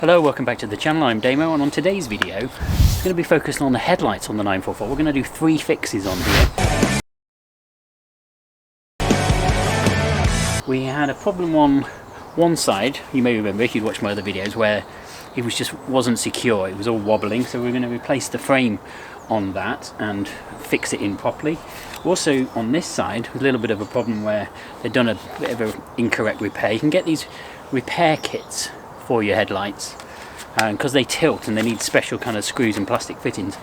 Hello, welcome back to the channel. I'm Damo, and on today's video it's going to be focused on the headlights on the 944. We're going to do 3 fixes on here. We had a problem on one side, you may remember if you'd watched my other videos, where it wasn't secure, it was all wobbling, so we're going to replace the frame on that and fix it in properly. Also on this side, a little bit of a problem where they've done a bit of an incorrect repair. You can get these repair kits for your headlights because they tilt and they need special kind of screws and plastic fittings.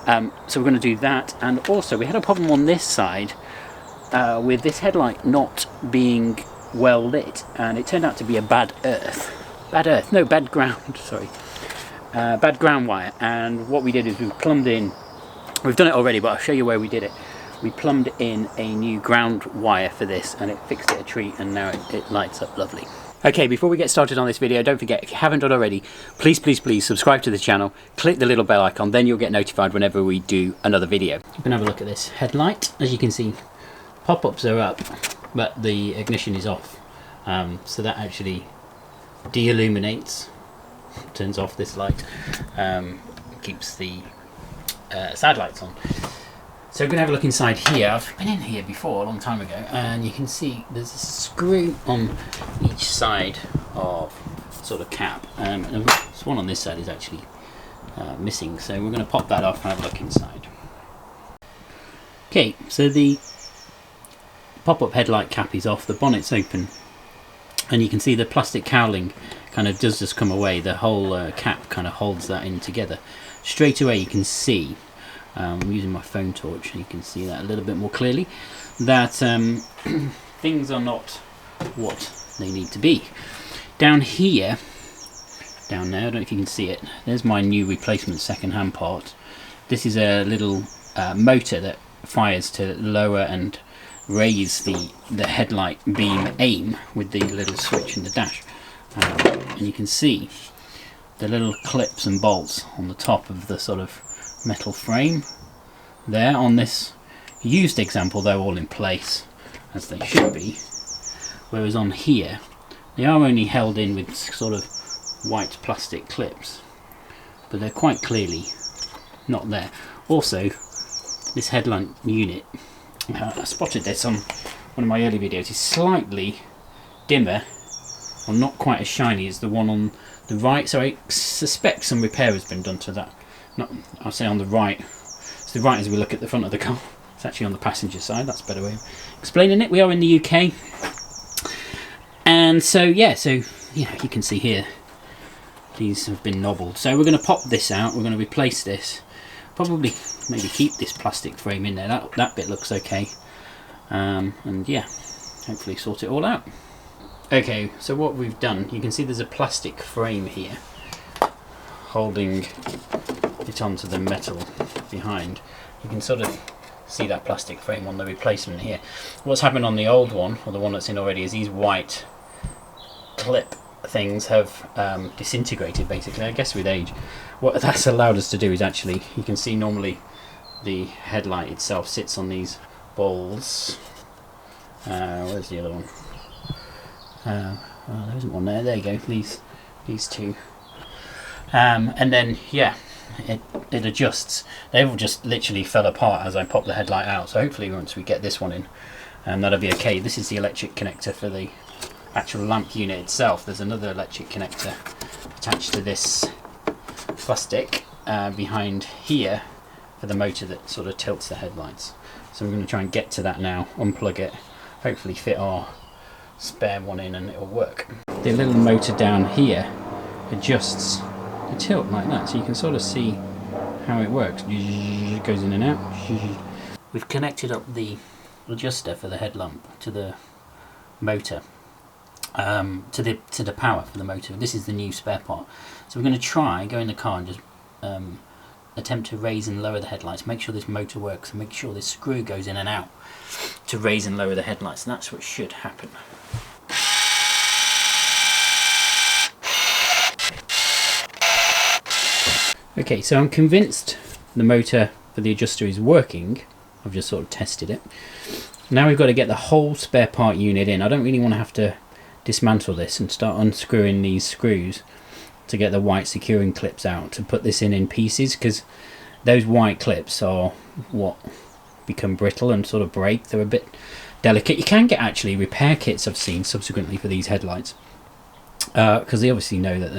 So we're going to do that. And also we had a problem on this side with this headlight not being well lit, and it turned out to be a bad ground wire. And what we did is we plumbed in, we've done it already but I'll show you where we did it. We plumbed in a new ground wire for this and it fixed it a treat, and now it lights up lovely. Okay, before we get started on this video, don't forget, if you haven't done already, please subscribe to the channel, click the little bell icon, then you'll get notified whenever we do another video. You can have a look at this headlight. As you can see, pop-ups are up but the ignition is off, so that actually de-illuminates, turns off this light, keeps the side lights on. So we're going to have a look inside here. I've been in here before a long time ago, and you can see there's a screw on each side of sort of cap, and this one on this side is actually missing, so we're going to pop that off and have a look inside. Okay, so the pop-up headlight cap is off, the bonnet's open, and you can see the plastic cowling kind of does just come away. The whole cap kind of holds that in together. Straight away you can see, I'm using my phone torch, and you can see that a little bit more clearly, that things are not what they need to be. Down here, down there, I don't know if you can see it, there's my new replacement second-hand part. This is a little motor that fires to lower and raise the headlight beam aim with the little switch in the dash. And you can see the little clips and bolts on the top of the sort of metal frame there. On this used example they're all in place as they should be, whereas on here they are only held in with sort of white plastic clips, but they're quite clearly not there. Also, this headlight unit, I spotted this on one of my early videos, is slightly dimmer or not quite as shiny as the one on the right, so I suspect some repair has been done to that. I'll say on the right. So the right as we look at the front of the car. It's actually on the passenger side. That's a better way of explaining it. We are in the UK. And so, yeah, so you can see here, these have been nobbled. So we're going to pop this out. We're going to replace this. Probably maybe keep this plastic frame in there. That bit looks okay. And yeah, hopefully sort it all out. Okay, so what we've done, you can see there's a plastic frame here holding it onto the metal behind. You can sort of see that plastic frame on the replacement here. What's happened on the old one, or the one that's in already, is these white clip things have disintegrated basically, I guess with age. What that's allowed us to do is actually, you can see normally the headlight itself sits on these balls. Where's the other one? Oh, there isn't one there. There you go, these two. And then, yeah, it adjusts. They all just literally fell apart as I popped the headlight out, so hopefully once we get this one in, that'll be okay. This is the electric connector for the actual lamp unit itself. There's another electric connector attached to this plastic behind here for the motor that sort of tilts the headlights. So we're going to try and get to that now, unplug it, hopefully fit our spare one in, and it'll work. The little motor down here adjusts the tilt like that, so you can sort of see how it works. It goes in and out. We've connected up the adjuster for the headlamp to the motor, to the power for the motor. This is the new spare part. So we're going to go in the car and just attempt to raise and lower the headlights, make sure this motor works, and make sure this screw goes in and out to raise and lower the headlights, and that's what should happen. Okay, so I'm convinced the motor for the adjuster is working. I've just sort of tested it. Now we've got to get the whole spare part unit in. I don't really want to have to dismantle this and start unscrewing these screws to get the white securing clips out to put this in pieces, because those white clips are what become brittle and sort of break. They're a bit delicate. You can get actually repair kits I've seen subsequently for these headlights, because they obviously know that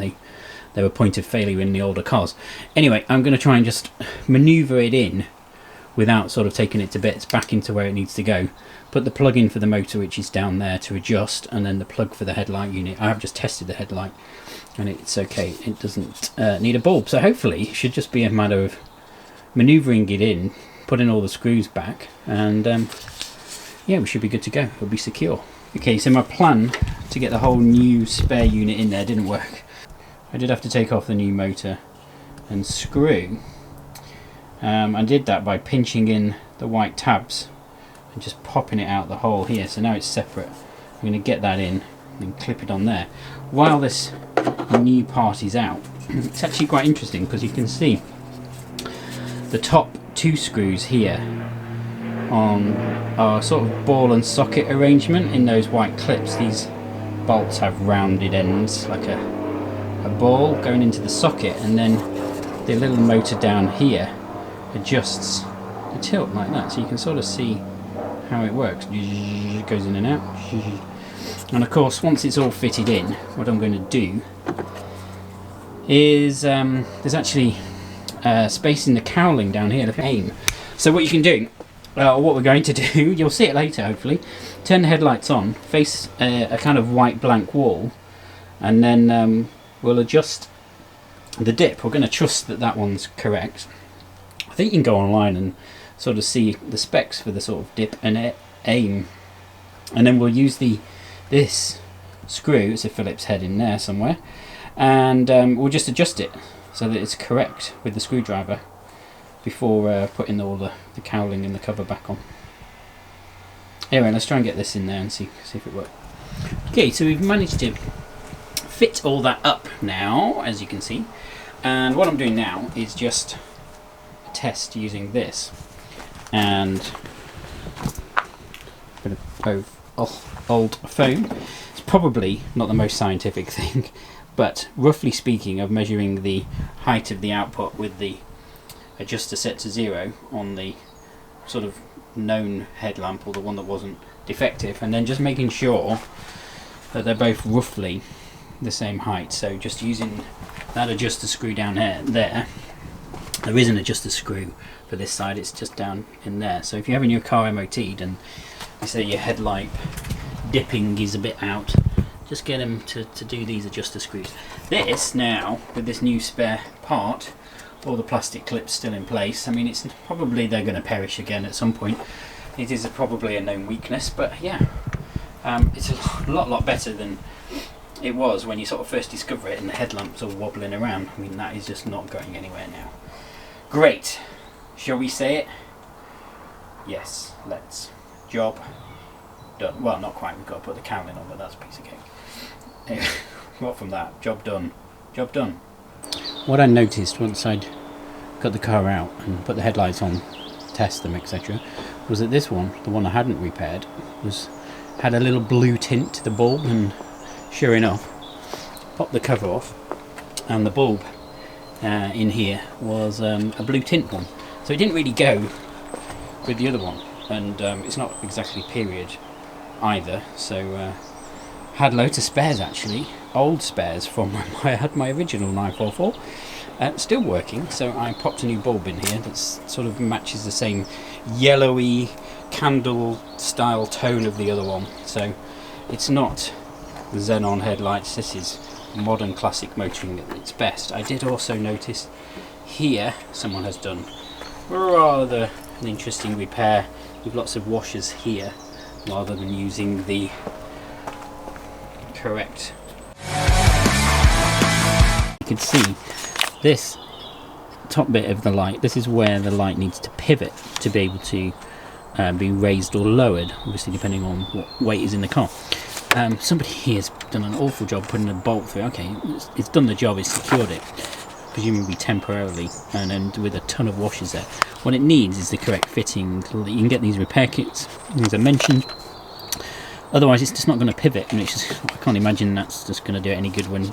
they were point of failure in the older cars. Anyway, I'm going to try and just maneuver it in without sort of taking it to bits, back into where it needs to go. Put the plug in for the motor, which is down there, to adjust, and then the plug for the headlight unit. I have just tested the headlight and it's okay. It doesn't need a bulb, so hopefully it should just be a matter of maneuvering it in, putting all the screws back, and yeah, we should be good to go. It'll be secure. Okay, so my plan to get the whole new spare unit in there didn't work. I did have to take off the new motor and screw. I did that by pinching in the white tabs and just popping it out the hole here, so now it's separate. I'm going to get that in and clip it on there. While this new part is out, it's actually quite interesting because you can see the top two screws here on our sort of ball and socket arrangement in those white clips. These bolts have rounded ends like a ball going into the socket, and then the little motor down here adjusts the tilt like that, so you can sort of see how it works. It goes in and out, and of course once it's all fitted in, what I'm going to do is there's actually space in the cowling down here to aim. So what you can do, what we're going to do, you'll see it later hopefully, turn the headlights on, face a kind of white blank wall, and then we'll adjust the dip. We're going to trust that that one's correct. I think you can go online and sort of see the specs for the sort of dip and aim, and then we'll use this screw, it's a Phillips head in there somewhere, and we'll just adjust it so that it's correct with the screwdriver before putting all the cowling and the cover back on. Anyway, let's try and get this in there and see if it works. Okay, so we've managed to fit all that up now, as you can see, and what I'm doing now is just a test using this and a bit of old foam. It's probably not the most scientific thing, but roughly speaking, of measuring the height of the output with the adjuster set to 0 on the sort of known headlamp, or the one that wasn't defective, and then just making sure that they're both roughly the same height. So just using that adjuster screw down here, there is an adjuster screw for this side, it's just down in there. So if you're having your car MOT'd and you say your headlight dipping is a bit out, just get them to do these adjuster screws. This now, with this new spare part, all the plastic clips still in place, I mean, it's probably they're going to perish again at some point. It is probably a known weakness, but yeah, it's a lot better than it was when you sort of first discover it and the headlamps are wobbling around. I mean, that is just not going anywhere now. Great. Shall we say it? Yes, let's. Job done. Well, not quite, we've got to put the cowling on, but that's a piece of cake. Anyway, what from that? Job done. Job done. What I noticed once I'd got the car out and put the headlights on, test them, etc., was that this one, the one I hadn't repaired, had a little blue tint to the bulb, and sure enough, popped the cover off and the bulb in here was a blue tint one, so it didn't really go with the other one, and it's not exactly period either, so had loads of spares actually, old spares from when I had my original 944, still working, so I popped a new bulb in here that sort of matches the same yellowy candle style tone of the other one, so it's not xenon headlights, this is modern classic motoring at its best. I did also notice here someone has done rather an interesting repair with lots of washers here rather than using the correct. You can see this top bit of the light, this is where the light needs to pivot to be able to be raised or lowered, obviously depending on what weight is in the car. Somebody here has done an awful job putting a bolt through. Okay, it's done the job, it's secured it, presumably temporarily, and then with a ton of washers there. What it needs is the correct fitting. You can get these repair kits, as I mentioned. Otherwise, it's just not going to pivot, and it's just, I can't imagine that's just going to do it any good when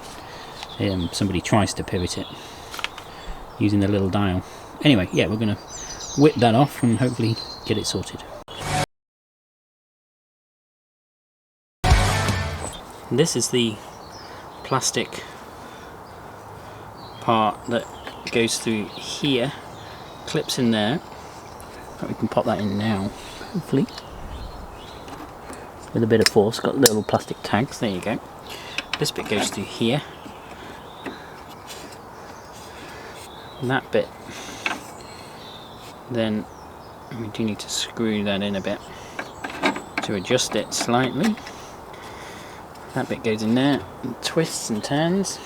somebody tries to pivot it using the little dial. Anyway, yeah, we're going to whip that off and hopefully get it sorted. This is the plastic part that goes through here, clips in there. We can pop that in now, hopefully, with a bit of force. Got little plastic tags, there you go. This bit goes through here, and that bit, then we do need to screw that in a bit to adjust it slightly. That bit goes in there and twists and turns.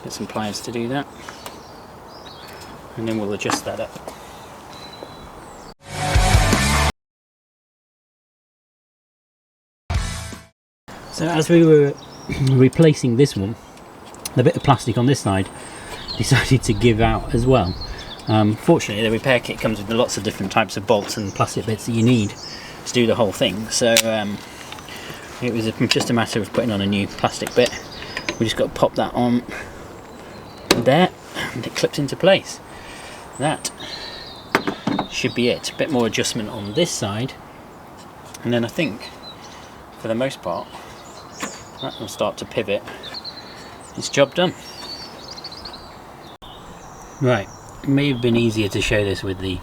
Get some pliers to do that, and then we'll adjust that up. So as we were replacing this one, the bit of plastic on this side decided to give out as well. Fortunately, the repair kit comes with lots of different types of bolts and plastic bits that you need to do the whole thing. So it was just a matter of putting on a new plastic bit. We just got to pop that on there, and it clips into place. That should be it. A bit more adjustment on this side, and then I think, for the most part, that will start to pivot. It's job done. Right, it may have been easier to show this with the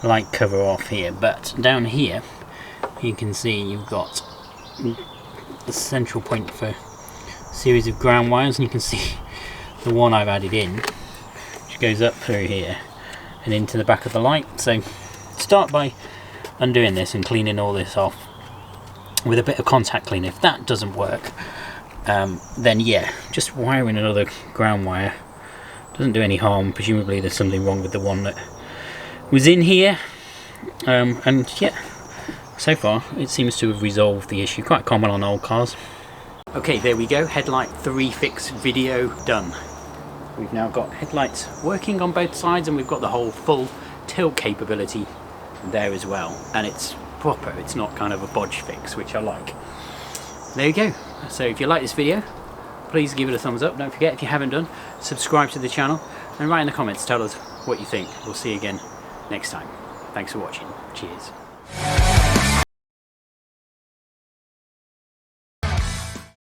light cover off here, but down here you can see you've got the central point for a series of ground wires, and you can see the one I've added in, which goes up through here and into the back of the light. So start by undoing this and cleaning all this off with a bit of contact cleaner. If that doesn't work, then yeah, just wiring another ground wire doesn't do any harm. Presumably there's something wrong with the one that was in here, and yeah, so far it seems to have resolved the issue. Quite common on old cars. Okay, there we go, headlight 3 fix video done. We've now got headlights working on both sides, and we've got the whole full tilt capability there as well, and it's proper, it's not kind of a bodge fix, which I like. There you go. So if you like this video, please give it a thumbs up. Don't forget, if you haven't done, subscribe to the channel, and write in the comments, tell us what you think. We'll see you again next time. Thanks for watching. Cheers.